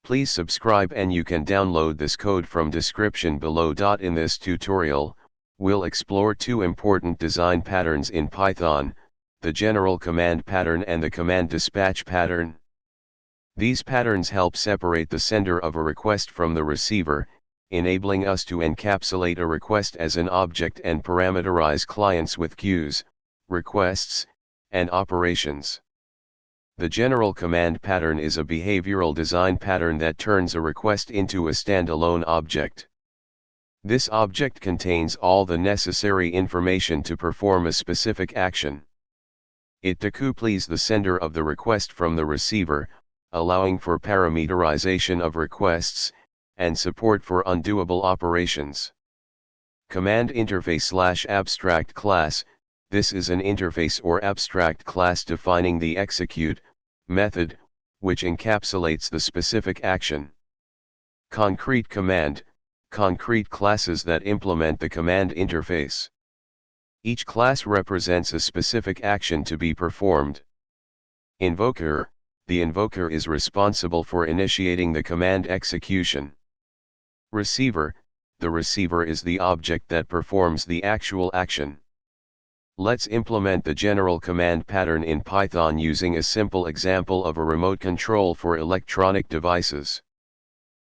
Please subscribe and you can download this code from description below. In this tutorial, we'll explore two important design patterns in Python, the general command pattern and the command dispatch pattern. These patterns help separate the sender of a request from the receiver, enabling us to encapsulate a request as an object and parameterize clients with queues, requests, and operations. The general command pattern is a behavioral design pattern that turns a request into a standalone object. This object contains all the necessary information to perform a specific action. It decouples the sender of the request from the receiver, allowing for parameterization of requests, and support for undoable operations. Command interface/abstract class. This is an interface or abstract class defining the execute method, which encapsulates the specific action. Concrete command. Concrete classes that implement the command interface. Each class represents a specific action to be performed. Invoker. The invoker is responsible for initiating the command execution. Receiver. The receiver is the object that performs the actual action. Let's implement the general command pattern in Python using a simple example of a remote control for electronic devices.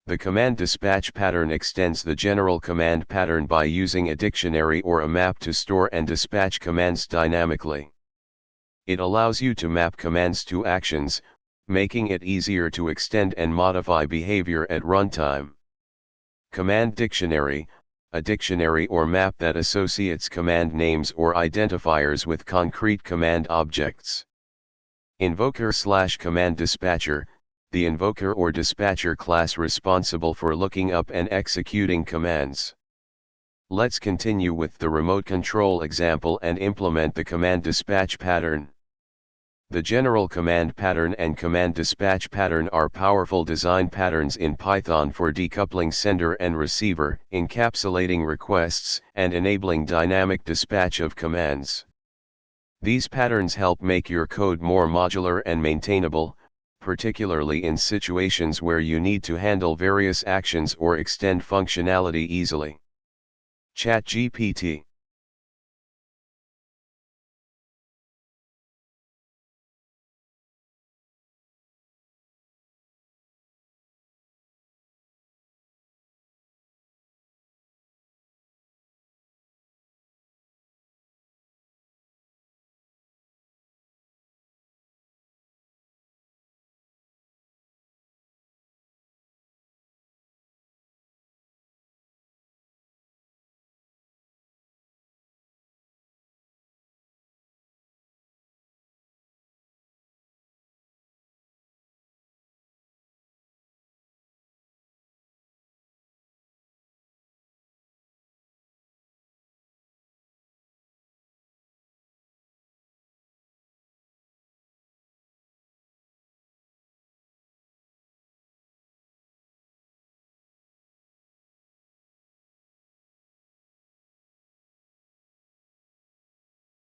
The command dispatch pattern extends the general command pattern by using a dictionary or a map to store and dispatch commands dynamically. It allows you to map commands to actions, making it easier to extend and modify behavior at runtime. Command dictionary. A dictionary or map that associates command names or identifiers with concrete command objects. Invoker/command dispatcher. The invoker or dispatcher class responsible for looking up and executing commands. Let's continue with the remote control example and implement the command dispatch pattern. The general command pattern and command dispatch pattern are powerful design patterns in Python for decoupling sender and receiver, encapsulating requests, and enabling dynamic dispatch of commands. These patterns help make your code more modular and maintainable, particularly in situations where you need to handle various actions or extend functionality easily. ChatGPT.